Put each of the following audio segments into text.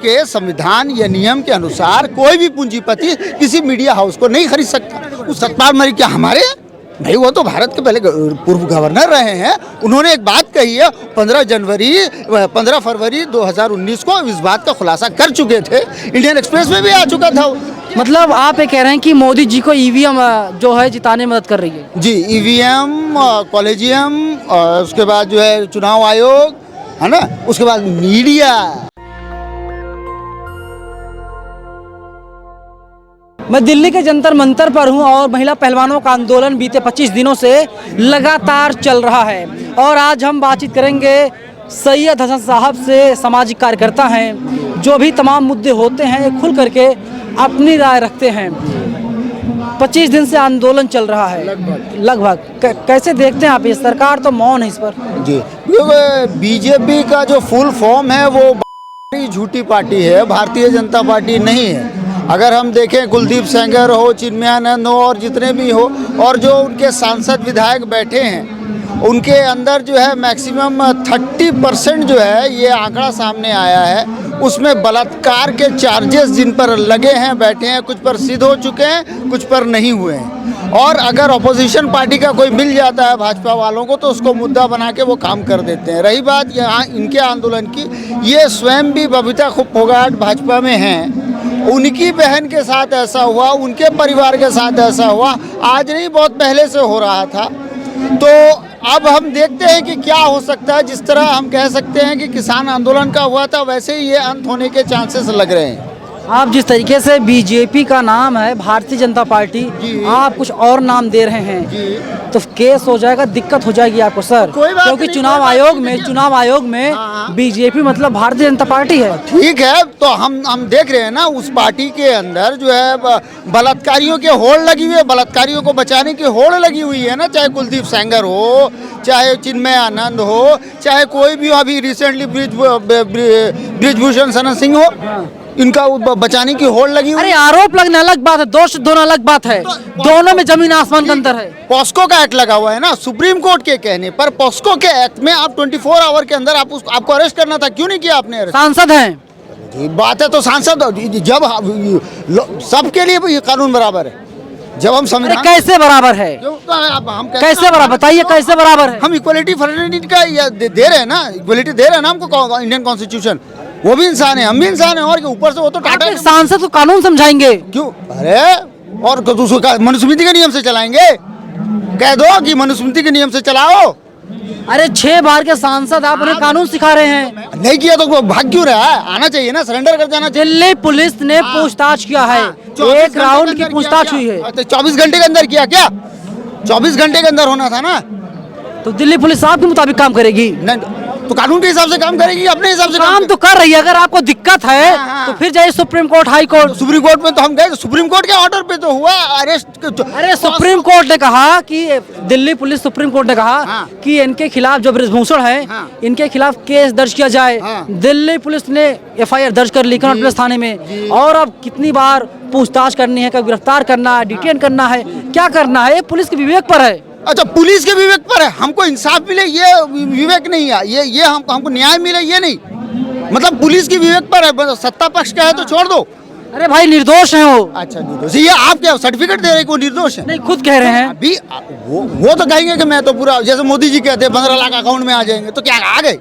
के संविधान या नियम के अनुसार कोई भी पूंजीपति किसी मीडिया हाउस को नहीं खरीद सकता। उस सतपाल मलिक क्या हमारे भाई, वो तो भारत के पहले पूर्व गवर्नर रहे हैं। उन्होंने एक बात कही है, 15 फरवरी 2019 को इस बात का खुलासा कर चुके थे। इंडियन एक्सप्रेस में भी आ चुका था। मतलब आप ये कह रहे हैं कि मोदी जी को ईवीएम जो है जिताने में मदद कर रही है? जी, ईवीएम, कॉलेजियम, उसके बाद जो है चुनाव आयोग, है ना, उसके बाद मीडिया। मैं दिल्ली के जंतर मंतर पर हूं और महिला पहलवानों का आंदोलन बीते 25 दिनों से लगातार चल रहा है। और आज हम बातचीत करेंगे सैयद हसन साहब से, सामाजिक कार्यकर्ता हैं, जो भी तमाम मुद्दे होते हैं खुल करके अपनी राय रखते हैं। 25 दिन से आंदोलन चल रहा है लगभग। कैसे देखते हैं आप ये? सरकार तो मौन है इस पर। जी, बीजेपी का जो फुल फॉर्म है वो झूठी पार्टी है, भारतीय जनता पार्टी नहीं है। अगर हम देखें, कुलदीप सेंगर हो, चिन्मयानंद हो और जितने भी हो, और जो उनके सांसद विधायक बैठे हैं, उनके अंदर जो है मैक्सिमम 30% जो है ये आंकड़ा सामने आया है, उसमें बलात्कार के चार्जेस जिन पर लगे हैं बैठे हैं, कुछ पर सिद्ध हो चुके हैं, कुछ पर नहीं हुए हैं। और अगर अपोजिशन पार्टी का कोई मिल जाता है भाजपा वालों को तो उसको मुद्दा बना के वो काम कर देते हैं। रही बात यहाँ इनके आंदोलन की, ये स्वयं भी बबीता फोगाट भाजपा में हैं, उनकी बहन के साथ ऐसा हुआ, उनके परिवार के साथ ऐसा हुआ, आज नहीं बहुत पहले से हो रहा था। तो अब हम देखते हैं कि क्या हो सकता है। जिस तरह हम कह सकते हैं कि किसान आंदोलन का हुआ था, वैसे ही ये अंत होने के चांसेस लग रहे हैं। आप जिस तरीके से बीजेपी का नाम है भारतीय जनता पार्टी, आप कुछ और नाम दे रहे हैं, तो केस हो जाएगा, दिक्कत हो जाएगी आपको सर, क्योंकि चुनाव आयोग में बीजेपी मतलब भारतीय जनता पार्टी है। ठीक है, तो हम देख रहे हैं ना, उस पार्टी के अंदर जो है बलात्कारियों के होड़ लगी हुई है, बलात्कारियों को बचाने की होड़ लगी हुई है ना, चाहे कुलदीप सेंगर हो, चाहे चिन्मय आनंद हो, चाहे कोई भी अभी रिसेंटली ब्रिजभूषण शरण सिंह हो, इनका बचाने की होड़ लगी हुई। अरे आरोप लगना अलग बात है, दोष दोनों अलग बात है, दोनों में जमीन आसमान का अंतर है। पॉस्को का एक्ट लगा हुआ है ना, सुप्रीम कोर्ट के कहने पर पॉस्को के एक्ट में आप 24 आवर के अंदर आपको अरेस्ट करना था, क्यों नहीं किया आपने? सांसद हैं, बात है तो सांसद, जब सबके लिए ये कानून बराबर है, जब हम संविधान कैसे बराबर है? कैसे बराबर बताइए, कैसे बराबर है? हम इक्वलिटी फर्टिलिटी का दे रहे हैं ना, इक्वलिटी दे रहे हैं ना हमको इंडियन कॉन्स्टिट्यूशन। वो भी इंसान है, हम भी इंसान है, और ऊपर से वो तो टाटा सांसद को कानून समझाएंगे क्यों? अरे और मनुस्मृति के नियम से चलाएंगे, कह दो कि मनुस्मृति के नियम से चलाओ। अरे 6 बार के सांसद आप उन्हें कानून सिखा रहे हैं। नहीं किया तो भाग क्यों रहा है? आना चाहिए ना, सरेंडर कर जाना चाहिए। दिल्ली पुलिस ने पूछताछ किया है, 1 राउंड की पूछताछ हुई है। 24 घंटे के अंदर किया क्या? 24 घंटे के अंदर होना था ना। तो दिल्ली पुलिस आपके मुताबिक काम करेगी? नहीं तो कानून के हिसाब से काम करेगी, अपने हिसाब से काम तो कर रही है। अगर आपको दिक्कत है तो फिर जाइए supreme court, high court. Supreme court में तो हम गए, सुप्रीम कोर्ट के ऑर्डर पे तो हुआ अरेस्ट। अरे सुप्रीम कोर्ट ने कहा कि दिल्ली पुलिस, सुप्रीम कोर्ट ने कहा कि इनके खिलाफ जो ब्रिजभूषण है, इनके खिलाफ केस दर्ज किया जाए। दिल्ली पुलिस ने FIR दर्ज कर ली कनॉट प्लेस थाने में, और अब कितनी बार पूछताछ करनी है, कब गिरफ्तार करना है, डिटेन करना है, क्या करना है, ये पुलिस के विवेक पर है। अच्छा, पुलिस के विवेक पर है, हमको इंसाफ मिले ये विवेक नहीं है, ये हमको न्याय मिले ये नहीं, मतलब पुलिस की विवेक पर है। सत्ता पक्ष का है तो छोड़ दो। अरे भाई निर्दोष है वो। अच्छा निर्दोष, ये आप क्या सर्टिफिकेट दे रहे हैं कि वो निर्दोष है? नहीं, खुद कह रहे हैं। अभी वो तो कहेंगे कि मैं तो पूरा, जैसे मोदी जी कहते हैं 15 लाख अकाउंट में आ जाएंगे, तो क्या आ गए?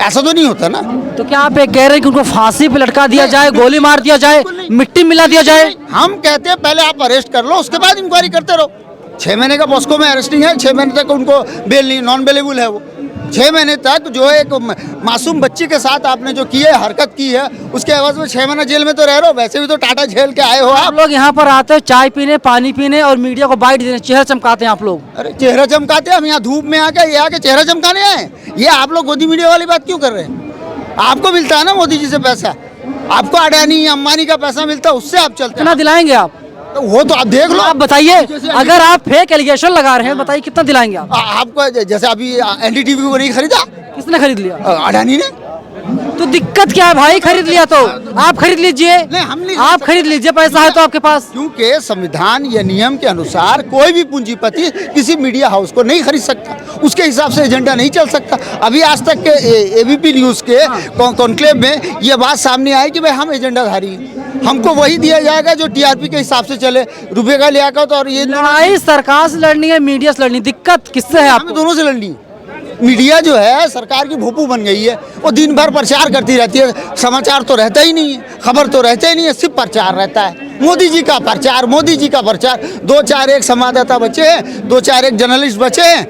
ऐसा तो नहीं होता ना। तो क्या आप ये कह रहे हैं कि उनको फांसी पे लटका दिया जाए, गोली मार दिया जाए, मिट्टी मिला दिया जाए? हम कहते हैं पहले आप अरेस्ट कर लो, उसके बाद इंक्वायरी करते रहो। 6 महीने का पॉस्को में अरेस्टिंग है, 6 महीने तक उनको बेल नहीं, नॉन बेलेबल है वो। 6 महीने तक जो है एक मासूम बच्ची के साथ आपने जो की है, हरकत की है, उसके एवज में 6 महीना जेल में तो रह रहे हो। वैसे भी तो टाटा झेल के आए हो आप लोग। यहाँ पर आते हो चाय पीने, पानी पीने और मीडिया को बाइट देने, चेहरा चमकाते हैं आप लोग। अरे चेहरा चमकाते हैं हम? यहाँ धूप में आके ये आके चेहरा चमकाने आए? ये आप लोग गोदी मीडिया वाली बात क्यों कर रहे हैं? आपको मिलता है ना मोदी जी से पैसा, आपको अडानी अंबानी का पैसा मिलता है, उससे आप चलते हैं। कितना दिलाएंगे आप? तो वो तो आप देख लो। आप बताइए, अगर आप फेक एलिगेशन लगा रहे हैं, बताइए कितना दिलाएंगे आप? आपको जैसे अभी NDTV को नहीं खरीदा, किसने खरीद लिया? अडानी ने। तो तो दिक्कत क्या है भाई? खरीद लिया तो आप खरीद लीजिए, नहीं, हम नहीं आप खरीद लीजिए, पैसा है तो आपके पास। क्योंकि संविधान या नियम के अनुसार कोई भी पूंजीपति किसी मीडिया हाउस को नहीं खरीद सकता, उसके हिसाब से एजेंडा नहीं चल सकता। अभी आज तक के एबीपी न्यूज के कॉन्क्लेव में ये बात सामने आई कि भाई हम एजेंडाधारी हैं, हमको वही दिया जाएगा जो टीआरपी के हिसाब से चले, रुपये का लियाकत। और ये लड़ाई सरकार से लड़नी है, मीडिया से लड़नी, दिक्कत किससे है हमें आपको? दोनों से लड़नी है। मीडिया जो है सरकार की भोपू बन गई है, वो दिन भर प्रचार करती रहती है, समाचार तो रहता ही नहीं है, खबर तो रहता ही नहीं है, सिर्फ प्रचार रहता है। मोदी जी का प्रचार, मोदी जी का प्रचार। 2-4 संवाददाता बचे हैं, 2-4 जर्नलिस्ट बचे हैं,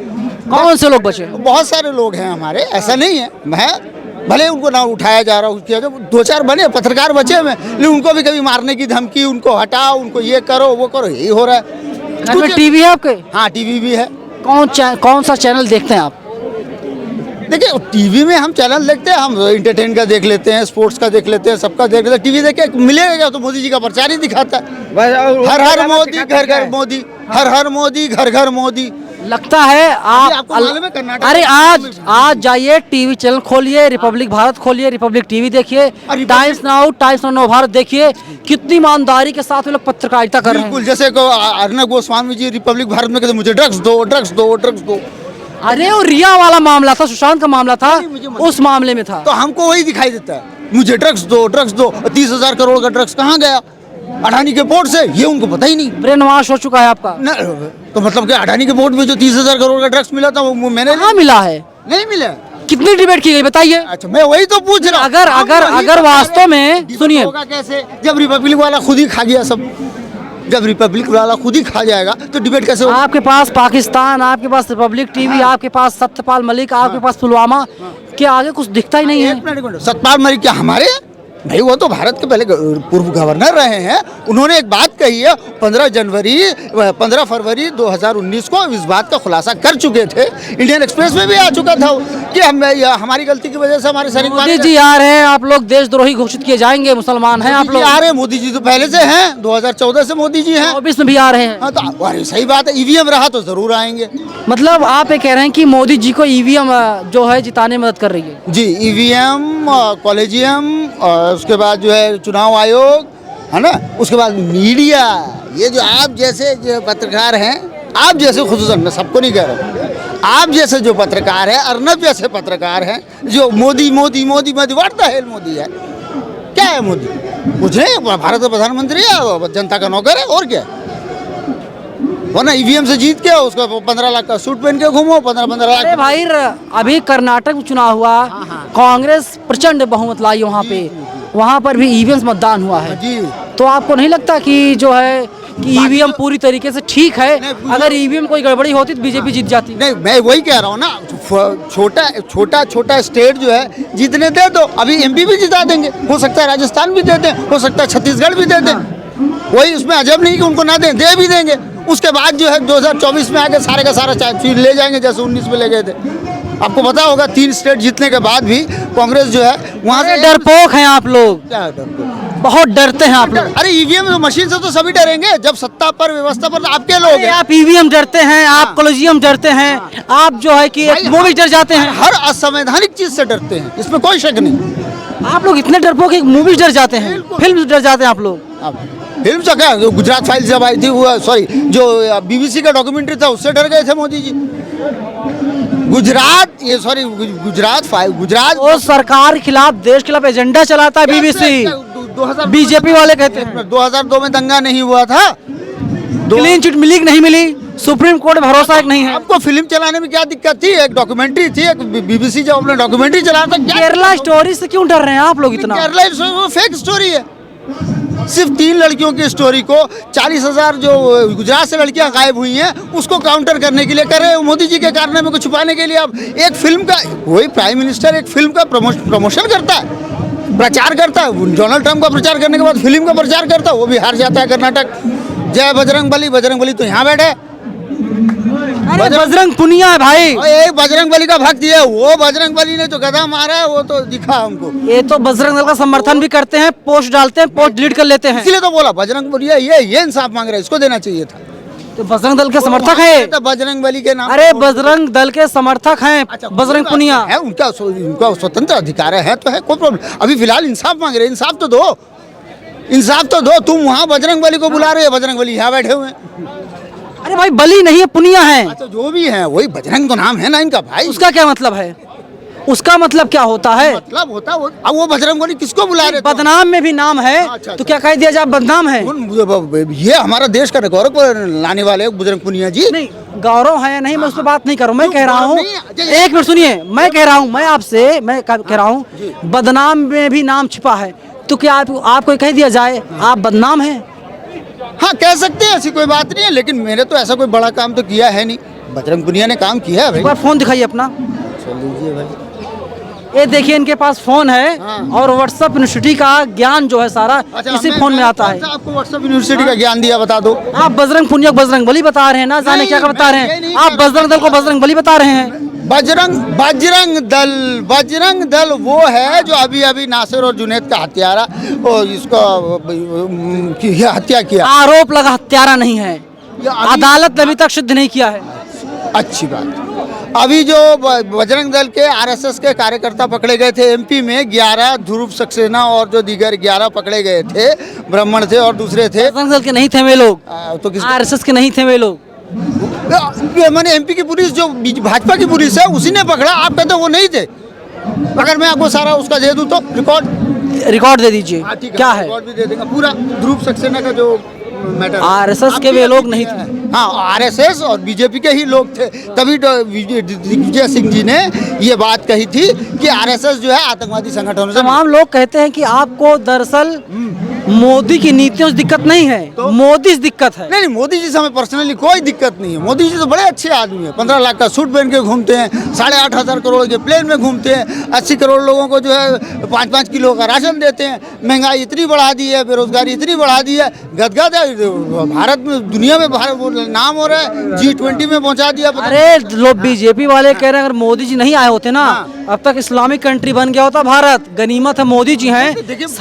कौन से लोग बचे? बहुत सारे लोग हैं हमारे, ऐसा नहीं है। मैं भले उनको ना उठाया जा रहा उसकी वजह, 2-4 बने पत्रकार बचे हुए, लेकिन उनको भी कभी मारने की धमकी, उनको हटाओ, उनको ये करो वो करो, यही हो रहा है। घर में टीवी है आपके? हाँ, टीवी भी है। कौन सा चैनल देखते हैं आप? देखिए, टीवी में हम चैनल देखते हैं, हम इंटरटेन का देख लेते हैं, स्पोर्ट्स का देख लेते हैं, सबका देख लेते हैं। टीवी देख के मिलेगा क्या? तो मोदी जी का प्रचार ही दिखाता है, हर हर मोदी घर घर मोदी, हर हर मोदी घर घर मोदी। लगता है आपको मालूम है कर्नाटक अरे में आज जाइए, टीवी चैनल खोलिए, रिपब्लिक भारत खोलिए, रिपब्लिक टीवी देखिए, टाइम्स नाउ नव भारत देखिए, कितनी ईमानदारी के साथ वो लोग पत्रकारिता कर रहे हैं। बिल्कुल, जैसे को अर्नब गोस्वामी जी रिपब्लिक भारत में कहते मुझे ड्रग्स दो, ड्रग्स दो, ड्रग्स दो। अरे वो रिया वाला मामला था, सुशांत का मामला था, उस मामले में था। तो हमको वही दिखाई देता है, मुझे ड्रग्स दो, ड्रग्स दो। 30,000 करोड़ का ड्रग्स कहाँ गया? अडानी के पोर्ट से, ये उनको पता ही नहीं। ब्रेन वॉश हो चुका है आपका। न, तो मतलब कि अडानी के पोर्ट में जो 30,000 करोड़ का ड्रग्स मिला था वो मैंने कहाँ मिला है? नहीं मिला। कितनी डिबेट की गई बताइए? अच्छा, मैं वही तो पूछ रहा हूँ। अगर वास्तव में सुनिए, होगा कैसे जब रिपब्लिक वाला खुद ही खा गया सब? जब रिपब्लिक वाला खुद ही खा जाएगा तो डिबेट कैसे होगा? आपके पास पाकिस्तान, आपके पास रिपब्लिक टीवी, आपके पास सत्यपाल मलिक, आपके पास पुलवामा, के आगे कुछ दिखता ही नहीं है। सतपाल मलिक क्या हमारे हैं? भाई वो तो भारत के पहले पूर्व गवर्नर रहे हैं। उन्होंने एक बात कही है, 15 फरवरी 2019 को इस बात का खुलासा कर चुके थे। इंडियन एक्सप्रेस में भी आ चुका था कि हमारी गलती की वजह से हमारे सैनिक मोदी जी आ रहे हैं, आप लोग देशद्रोही घोषित किए जाएंगे, मुसलमान हैं आप लोग। आ रहे हैं, मोदी जी तो पहले से हैं, 2014 से मोदी जी हैं, 24 में भी आ रहे हैं। हाँ, तो अरे सही बात है, ईवीएम रहा तो जरूर आएंगे। मतलब आप ये कह रहे हैं कि मोदी जी को ईवीएम जो है जिताने में मदद कर रही है? जी, ईवीएम, कॉलेजियम, उसके बाद जो है चुनाव आयोग, है ना, उसके बाद मीडिया। ये जो आप जैसे जो पत्रकार हैं, आप जैसे, खुसूसन मैं सबको नहीं कह रहा हूँ, आप जैसे जो पत्रकार हैं, अर्नब जैसे पत्रकार हैं, जो Modi Modi Modi Modi what the hell Modi है, क्या है मोदी? कुछ नहीं, भारत का प्रधानमंत्री है, जनता का नौकर है, और क्या है? वरना ईवीएम से जीत के उसका 15 लाख का सूट पहन के घूमो, 15 लाख। अरे भाई, अभी कर्नाटक में चुनाव हुआ, कांग्रेस प्रचंड बहुमत लाई वहाँ पे, वहाँ पर भी ईवीएम से मतदान हुआ है जी। तो आपको नहीं लगता कि जो है कि ईवीएम पूरी तरीके से ठीक है? अगर ईवीएम कोई गड़बड़ी होती तो बीजेपी जीत जाती। नहीं, मैं वही कह रहा हूँ ना, छोटा स्टेट जो है जीतने दे दो। अभी एमपी भी जिता देंगे, हो सकता है राजस्थान भी दे दें, हो सकता है छत्तीसगढ़ भी दे दें, वही उसमें अजब नहीं कि उनको ना दें, दे भी देंगे। उसके बाद जो है 2024 में आके सारे का सारा चीज ले जाएंगे, जैसे 19 में ले गए थे। आपको पता होगा 3 स्टेट जीतने के बाद भी कांग्रेस जो है वहाँ से डरपोक हैं आप लोग, क्या डरपोक? बहुत डरते हैं आप लोग। अरे ईवीएम मशीन से तो सभी डरेंगे, जब सत्ता पर व्यवस्था पर आपके लोग हैं। आप ईवीएम डरते हैं, आप कॉलेजियम डरते हैं, आप जो है कि एक मूवी डर जाते हैं, हर असंवैधानिक चीज से डरते हैं, इसमें कोई शक नहीं। आप लोग इतने डरपोक कि मूवी डर जाते हैं, फिल्म डर जाते हैं आप लोग। फिल्म से क्या, गुजरात फाइल जब आई थी, वो सॉरी जो बीबीसी का डॉक्यूमेंट्री था उससे डर गए थे मोदी जी। गुजरात वो सरकार के खिलाफ, देश के खिलाफ एजेंडा चलाता है बीबीसी, बीजेपी वाले कहते हैं। 2002 में दंगा नहीं हुआ था, क्लीन चिट मिली कि नहीं मिली, सुप्रीम कोर्ट में भरोसा एक नहीं है। आपको फिल्म चलाने में क्या दिक्कत थी? एक डॉक्यूमेंट्री थी, एक बीबीसी जब अपने डॉक्यूमेंट्री चला था। केरला स्टोरी से क्यों डर रहे हैं आप लोग इतना? केरला फेक स्टोरी है, सिर्फ 3 लड़कियों की स्टोरी को 40,000 जो गुजरात से लड़कियां गायब हुई हैं उसको काउंटर करने के लिए करे, मोदी जी के कारनामे को छुपाने के लिए। अब एक फिल्म का, वही प्राइम मिनिस्टर एक फिल्म का प्रमोशन करता है, प्रचार करता है, डोनाल्ड ट्रंप का प्रचार करने के बाद फिल्म का प्रचार करता है, वो भी हार जाता है कर्नाटक। जय बजरंग बली तो यहाँ बैठे। बजरंग पुनिया है भाई, एक बजरंग बली का भक्त है, वो बजरंग बली ने जो गधा मारा है वो तो दिखा हमको। ये तो बजरंग दल का समर्थन भी करते हैं, पोस्ट डालते हैं, पोस्ट डिलीट कर लेते हैं। इसलिए तो बोला बजरंग बली ये इंसाफ मांग रहा है, इसको देना चाहिए था। तो बजरंग दल के समर्थक है। तो बजरंग बली के नाम अरे बजरंग दल के समर्थक हैं बजरंग पुनिया। है, उनका स्वतंत्र अधिकार है, तो है, कोई प्रॉब्लम। अभी फिलहाल इंसाफ मांग रहे हैं, इंसाफ तो दो, इंसाफ तो दो। तुम वहाँ बजरंग बली को बुला रहे हो, बजरंग बली यहाँ बैठे हुए हैं। अरे भाई बली नहीं है, पुनिया है। अच्छा, जो भी है वही बजरंग तो नाम है ना इनका भाई। उसका क्या मतलब है? उसका मतलब क्या होता है? मतलब होता है अब वो बजरंग बली किसको बुला रहे थे? बदनाम में भी नाम है। अच्छा, तो क्या कह दिया जाए बदनाम है? ये हमारा देश का गौरव को लाने वाले बजरंग पुनिया जी। नहीं, गौरव है या नहीं मैं उस पर बात नहीं कर रहा हूँ। मैं कह रहा हूँ, नहीं, एक मिनट सुनिए, मैं कह रहा हूँ, मैं आपसे मैं कह रहा हूँ बदनाम में भी नाम छिपा है। तो क्या आपको कह दिया जाए आप बदनाम हैं? हाँ, कह सकते हैं, ऐसी कोई बात नहीं है, लेकिन मैंने तो ऐसा कोई बड़ा काम तो किया है नहीं। बजरंग पुनिया ने काम किया है भाई। एक बार फोन दिखाइए अपना। चल लीजिए भाई। ये देखिए इनके पास फोन है। हाँ। और व्हाट्सएप यूनिवर्सिटी का ज्ञान जो है सारा इसी फोन में आता है। आपको व्हाट्सएप यूनिवर्सिटी का ज्ञान दिया, बता दो। आप बजरंग पुनिया को बजरंग बली बता रहे हैं ना, जाने नहीं, क्या बता रहे मैं ये हैं। नहीं आप कह रहा। बजरंग दल को बजरंग बली बता रहे हैं। बजरंग दल वो है जो अभी अभी नासिर और जुनैद का हत्यारा और इसको हत्या किया। आरोप लगा, हत्यारा नहीं है। ये अभी- अदालत ने अभी तक सिद्ध नहीं किया है। अच्छी बात। अभी जो बजरंग दल के आरएसएस के कार्यकर्ता पकड़े गए थे एमपी में, 11 ध्रुव सक्सेना और जो दीगर 11 पकड़े गए थे, ब्राह्मण थे और दूसरे थे। बजरंग दल के नहीं थे वे लोग, तो किस आरएसएस के नहीं थे वे लोग। मैंने एमपी की पुलिस जो भाजपा की पुलिस है उसी ने पकड़ा। आप कहते हो वो नहीं थे। अगर मैं आपको सारा उसका दे दूं तो रिकॉर्ड दे दीजिए। हाँ, ठीक क्या है? रिकॉर्ड भी दे देंगे पूरा। ध्रुव सक्सेना का जो मैटर, आरएसएस के वे लोग नहीं थे। हाँ, आरएसएस और बीजेपी के ही लोग थे। तभी तो दिग्विजय सिंह जी ने ये बात कही थी कि आरएसएस जो है आतंकवादी संगठनों से। तमाम लोग कहते हैं कि आपको दरअसल मोदी की नीतियों से दिक्कत नहीं है, तो? मोदी से दिक्कत है। नहीं, मोदी जी से हमें पर्सनली कोई दिक्कत नहीं है। मोदी जी तो बड़े अच्छे आदमी हैं। 15 लाख का सूट पहन के घूमते हैं, 8,500 करोड़ के प्लेन में घूमते हैं, 80 करोड़ लोगों को जो है 5-5 किलो का राशन देते हैं। महंगाई इतनी बढ़ा दी है, बेरोजगारी इतनी बढ़ा दी है, गदगद है। भारत में, दुनिया में भारत वो नाम हो रहा है, G20 में पहुंचा दिया। अरे लोग बीजेपी वाले कह रहे हैं अगर मोदी जी नहीं आए होते ना, हाँ। अब तक इस्लामिक कंट्री बन गया होता भारत। गनीमत है मोदी जी हैं,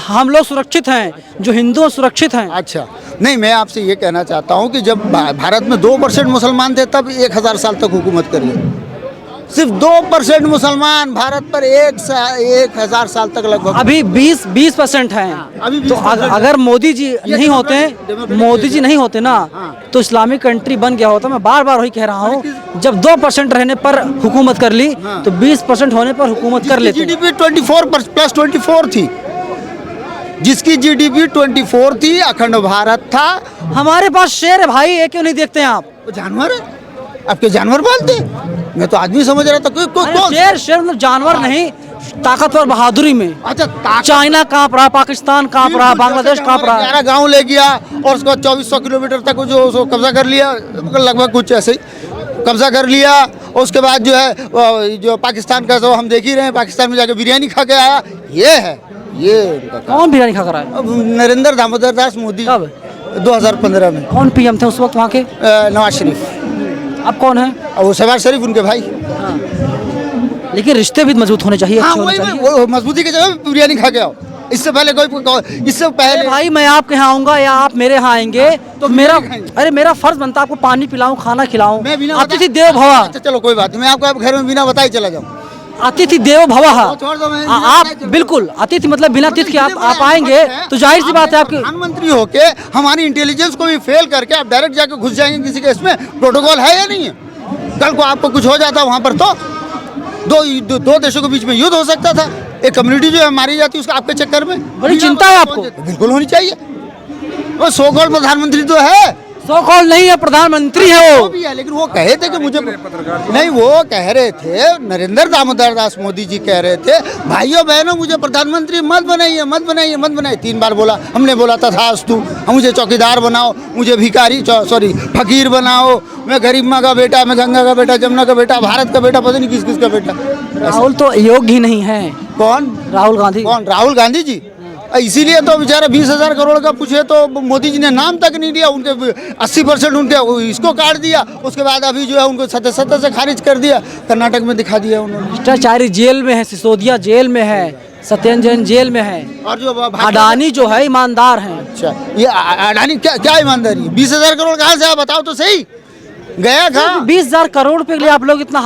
हम लोग सुरक्षित हैं, जो हिंदू सुरक्षित हैं। अच्छा, नहीं, मैं आपसे ये कहना चाहता हूँ कि जब भारत में 2% मुसलमान थे तब 1000 साल तक हुकूमत करी। सिर्फ 2% मुसलमान भारत पर 1000 साल तक लगभग। अभी 20% हैं। अभी तो 20% अगर मोदी जी नहीं होते, डेमोक्रेटिक मोदी जी नहीं होते ना, हाँ। तो इस्लामिक कंट्री बन गया होता। मैं बार बार वही कह रहा हूँ, जब 2% रहने पर हुकूमत कर ली, हाँ। तो 20% होने पर हुकूमत कर लेते। जीडीपी 24 थी, जिसकी जीडीपी 24 थी, अखंड भारत था। हमारे पास शेर है भाई, ये क्यों नहीं देखते हैं आप? वो जानवर है, आपके जानवर पालते हैं? मैं तो आदमी समझ रहा था। अरे शेर मतलब जानवर नहीं, ताकतवर बहादुरी में। अच्छा, चाइना कांप रहा, पाकिस्तान कांप रहा, बांग्लादेश कांप रहा है। 11 गाँव ले गया और उसको 2400 किलोमीटर तक जो उसको कब्जा कर लिया, लगभग कुछ ऐसे ही कब्जा कर लिया। और उसके बाद जो है जो पाकिस्तान का, तो हम देख ही रहे हैं, पाकिस्तान में जाके बिरयानी खा के आया। ये है, ये उनका काम। कौन बिरयानी खा कर आया? अब नरेंद्र दामोदर दास मोदी कब? 2015 में। कौन पीएम थे उस वक्त वहाँ के? नवाज शरीफ। अब कौन है? और वो शहबाज शरीफ उनके भाई। लेकिन रिश्ते भी मजबूत होने चाहिए, हाँ, अच्छे होने वही चाहिए। वो मजबूती की जगह बिरयानी खा के आओ। इससे पहले इससे अरे पहले भाई मैं आपके यहाँ आऊंगा या आप मेरे यहाँ आएंगे तो मेरा, अरे मेरा फर्ज बनता है आपको पानी पिलाऊं, खाना खिलाऊं। मैं बिना अतिथि देवो भव। अच्छा, चलो कोई बात नहीं, मैं आपको घर में बिना बताए चला जाऊँ। अतिथि देवो भव। छोड़ दो, मैं आप बिल्कुल अतिथि मतलब बिना अतिथि के आप आएंगे तो जाहिर सी बात है आपकी। प्रधानमंत्री होके हमारी इंटेलिजेंस को भी फेल करके आप डायरेक्ट जाके घुस जाएंगे किसी के इसमें, प्रोटोकॉल है या नहीं है? कल को आपको कुछ हो जाता वहाँ पर तो दो देशों के बीच में युद्ध हो सकता था। एक कम्युनिटी जो है मारी जाती है उसका आपके चक्कर में। बड़ी चिंता है आपको? बिल्कुल होनी चाहिए। वो सो कॉल्ड प्रधानमंत्री तो है, सो कॉल नहीं है, प्रधानमंत्री है वो वो। भी है, लेकिन वो कहे थे कि मुझे नहीं, वो कह रहे थे, नरेंद्र दामोदर दास मोदी जी कह रहे थे, भाइयों बहनों मुझे प्रधानमंत्री मत बनाइए, मत बनाइए, मत बनाइए। 3 बार बोला, हमने बोला तथास्तु। मुझे चौकीदार बनाओ, मुझे भिखारी फकीर बनाओ, मैं गरीब माँ का बेटा, मैं गंगा का बेटा, जमुना का बेटा, भारत का बेटा, पता नहीं किस किस का बेटा। राहुल तो योग्य ही नहीं है। कौन? राहुल गांधी। कौन? राहुल गांधी जी? इसीलिए तो बेचारा 20,000 करोड़ का पूछे तो मोदी जी ने नाम तक नहीं दिया, उनके 80% उनके इसको काट दिया, उसके बाद अभी जो है उनको सत्ता से खारिज कर दिया, कर्नाटक में दिखा दिया उन्होंने। भ्रष्टाचारी जेल में है, सिसोदिया जेल में है, सत्येंद्र जैन जेल में है, और जो अडानी जो है ईमानदार हैं। अच्छा, ये अडानी क्या ईमानदारी? 20,000 करोड़ कहाँ से आया बताओ तो सही, गया था 20,000 करोड़ पे लिए आप लोग इतना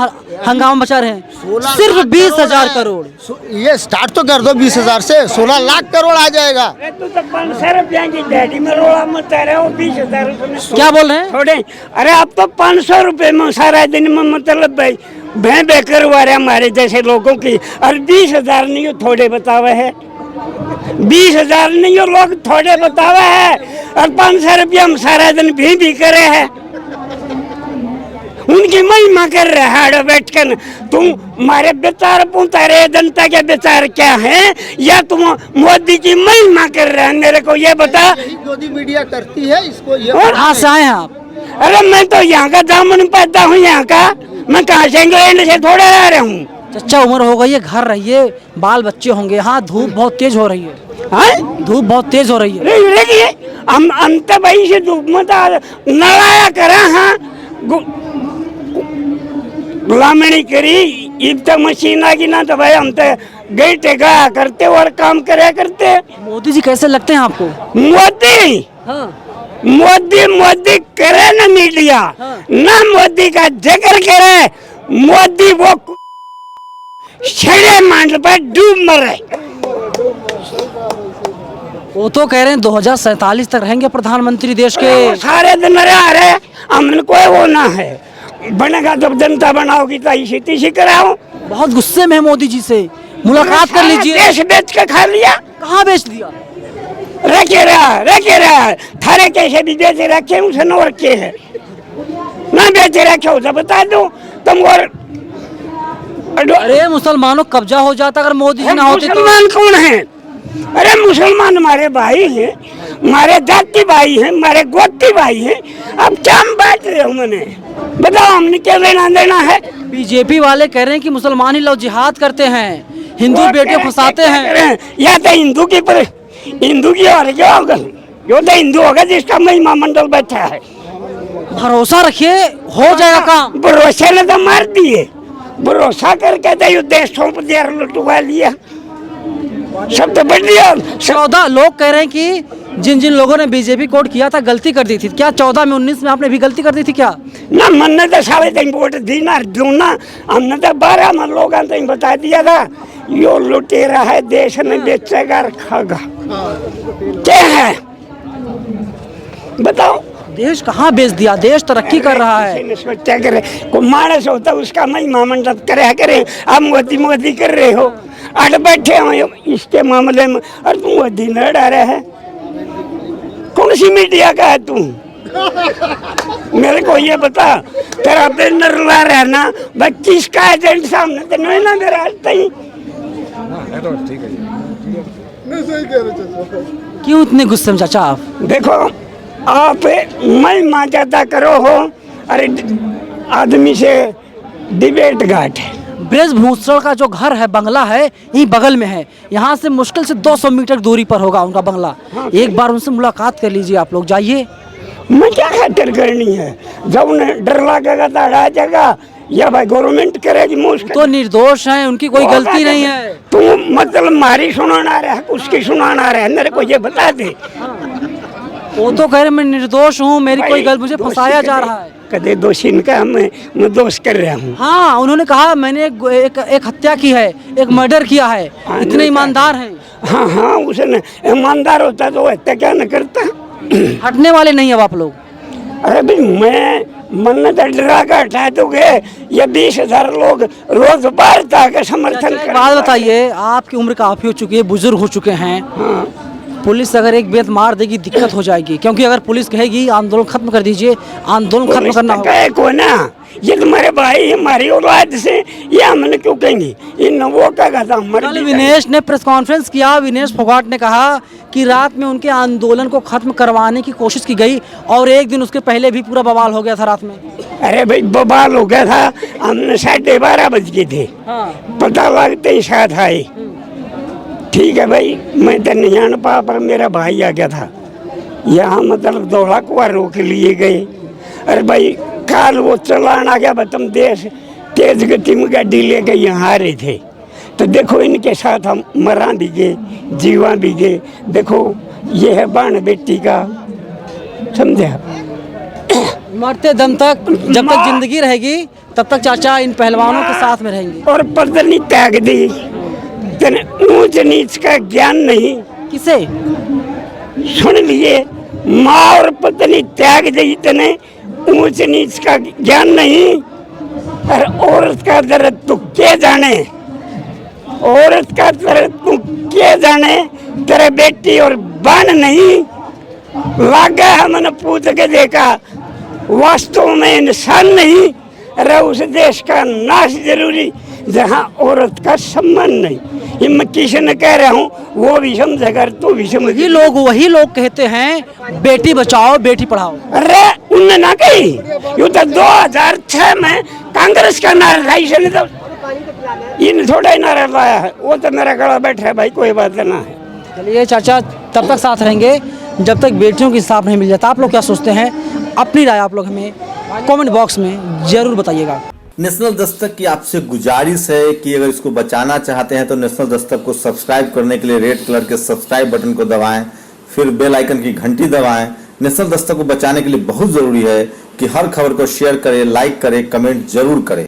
हंगामा मचा रहे हैं। सिर्फ 20,000 करोड़, ये स्टार्ट तो कर दो 20,000 से, 16 लाख करोड़ आ जाएगा। तो 500 रुपया की डैडी में रोड़ा मत रहे हो, 20,000 क्या बोल रहे हैं? थोड़े, अरे आप तो 500 रुपए में सारा दिन में मतलब भाई भय करवा रहे हमारे जैसे लोगों की, और 20,000 नहीं हो थोड़े बतावे है, 20,000 नहीं हो लोग थोड़े बतावे है, और 500 रुपया हम सारा दिन भी करे है, उनकी महिमा कर रहा है बैठ कर। तुम हमारे विचार पूछता रहे जनता के विचार क्या है, या तुम मोदी की महिमा कर रहे हैं? मेरे को ये बता। मोदी मीडिया करती है इसको, ये कहाँ से आए हैं आप? अरे मैं तो यहाँ का दामन पैदा हूँ, यहाँ का, मैं कहाँ से इंग्लैंड से थोड़ा आ रहा हूँ। चच्चा उम्र हो गई है, घर रहिए, बाल बच्चे होंगे। हाँ, धूप बहुत तेज हो रही है। हाँ? धूप बहुत तेज हो रही है। हम तो भाई से धूप मत नलाया करा। हाँ, गुलामणी करी, इब तक मशीन आ गई ना तो भाई हम तो गए टेगा करते और काम करे करते। मोदी जी कैसे लगते हैं आपको? मोदी हाँ। मोदी करे ना मीडिया, ना मोदी का जिक्र करे, मोदी वो छड़े मांड पर डूब मरे। वो तो कह रहे हैं 2047 तक रहेंगे प्रधानमंत्री देश के। सारे दिन रहे हमने कोई वो ना है, बनेगा जब जनता बनाओगी तो इसी तीसी कराओ। बहुत गुस्से में है मोदी जी से, मुलाकात कर लीजिए। देश बेच के खा लिया। कहाँ बेच दिया? रखे रहा थारे कैसे भी बेच रखे उसे न रखे है ना, बेच रखे हो तो बता दो तुम। और अरे मुसलमानों कब्जा हो जाता अगर मोदी जी ना होते तो। मुसलमान कौन है? अरे मुसलमान हमारे भाई हैं, हमारे जाति भाई हैं, हमारे गोती भाई हैं। अब क्या बात रहे हो? मैंने बताओ हमने क्या लेना देना है? बीजेपी वाले कह रहे हैं कि मुसलमान ही लोग जिहाद करते हैं, हिंदू बेटे फंसाते हैं। या तो हिंदू की और क्या होगा? जो तो हिंदू होगा जिसका महिमा मंडल बैठा है। भरोसा रखिए, हो जाएगा काम। भरोसे ने तो मार दिए, भरोसा करके तो देश सौंप दिया, लुटवा लिया सब तो बढ़िया। 14 लोग कह रहे हैं कि जिन जिन लोगों ने बीजेपी कोड किया था गलती कर दी थी। क्या 14 में 19 में आपने भी गलती कर दी थी क्या? ना मन तो सारे दिन वोट दी ना दूं ना, हमने तो 12 में लोगों ने बता दिया था यो लुटेरा है, देश में बेचेगा और खागा। क्या है बताओ? देश कहाँ बेच दिया? देश तरक्की कर रहा है। सोचा करे को मानस होता उसका महिमा मंडल करे। आप मोदी कर रहे हो, अट बैठे हो इसके मामले में, और तुम मोदी न डा रहे है। कौन सी मीडिया का है तू? मेरे को ये बता, तेरा बैनर ला रहा है ना भाई, किसका एजेंट सामने तो नहीं ना मेरा ही। क्यों इतने गुस्से में चाचा आप? देखो आप महिमा ज्यादा करो हो, अरे आदमी से डिबेट घाट है। ब्रजभूषण का जो घर है, बंगला है, यही बगल में है। यहाँ से मुश्किल से 200 मीटर दूरी पर होगा उनका बंगला। एक बार उनसे मुलाकात कर लीजिए, आप लोग जाइए। मैं क्या खातिर करनी है? जब उन्हें डर लगेगा तो हटा जाएगा, या भाई गवर्नमेंट करेगी मुश्किल। तो निर्दोष हैं, उनकी कोई गलती नहीं है। तू मतलब मारी सुनाना रहा है, उसकी सुनाना रहा है, मेरे को ये बता दे। वो तो कह रहे मैं निर्दोष हूँ, मेरी कोई गलती, मुझे फंसाया जा रहा है। कदे दोषी इनका मैं दोष कर रहा हूँ। हाँ, उन्होंने कहा मैंने एक हत्या की है, एक मर्डर किया है। इतने ईमानदार हैं। हाँ उसने ईमानदार होता तो हत्या क्या न करता। हटने वाले नहीं अब आप लोग। अरे भाई मैं मन तो डरा कर हटा दोगे, ये 20,000 लोग रोज बारता का समर्थन कर। बात बताइए, आपकी उम्र काफी हो चुकी है, बुजुर्ग हो चुके हैं। पुलिस अगर एक बेत मार देगी दिक्कत हो जाएगी, क्योंकि अगर पुलिस कहेगी आंदोलन खत्म कर दीजिए, आंदोलन खत्म करना होगा। को ना ये तुम्हारे भाई हमारी औलाद से, ये हमने क्यों कहेंगे? इन वो का कल विनेश ने प्रेस कॉन्फ्रेंस किया। विनेश फोगाट ने कहा कि रात में उनके आंदोलन को खत्म करवाने की कोशिश की गई, और एक दिन उसके पहले भी पूरा बवाल हो गया था रात में। अरे भाई बवाल हो गया था, हमने 12:30 बज गए थे। पता लगते ही साथ आए, ठीक है भाई, मैं तो नहीं आन पा, पर मेरा भाई आ गया था यहाँ, मतलब 2 लाख को रोक लिए गए। अरे भाई काल वो चलान आ गया, बतम देश तेज गति में गाड़ी लेके यहाँ आ रहे थे, तो देखो इनके साथ हम मरा भी गए, जीवा भी गए। देखो ये है बाण बेटी का, समझे? मरते दम तक, जब तक जिंदगी रहेगी तब तक चाचा इन पहलवानों के साथ में रहेंगे। और पत्नी त्याग दी, तेने ऊंच नीच का ज्ञान नहीं। किसे? सुन लिए, माँ और पत्नी त्याग दी, तेने ऊंच नीच का ज्ञान नहीं। और औरत का दर्द तू क्या जाने, औरत का दर्द तू क्या जाने, तेरे बेटी और बहन नहीं लागा है। मैंने पूछ के देखा, वास्तव में इंसान नहीं। अरे उस देश का नाश जरूरी जहाँ औरत का सम्मान नहीं। ये मैं किसी ने कह रहा हूँ, वो भी समझेगा, तू भी समझ। वही लोग कहते हैं बेटी बचाओ बेटी पढ़ाओ। अरे उनने ना कही, ये तो 2006 में कांग्रेस का नारा था, इसने तो इन थोड़ा ही नारा लाया है। वो तो मेरा गला बैठा है भाई, कोई बात ना है। चलिए चाचा, तब तक साथ रहेंगे जब तक बेटियों की इंसाफ नहीं मिल जाता। आप लोग क्या सोचते हैं? अपनी राय आप लोग हमें कमेंट बॉक्स में जरूर बताइएगा। नेशनल दस्तक की आपसे गुजारिश है कि अगर इसको बचाना चाहते हैं तो नेशनल दस्तक को सब्सक्राइब करने के लिए रेड कलर के सब्सक्राइब बटन को दबाएं, फिर बेल आइकन की घंटी दबाएं। नेशनल दस्तक को बचाने के लिए बहुत जरूरी है कि हर खबर को शेयर करें, लाइक करें, कमेंट जरूर करें।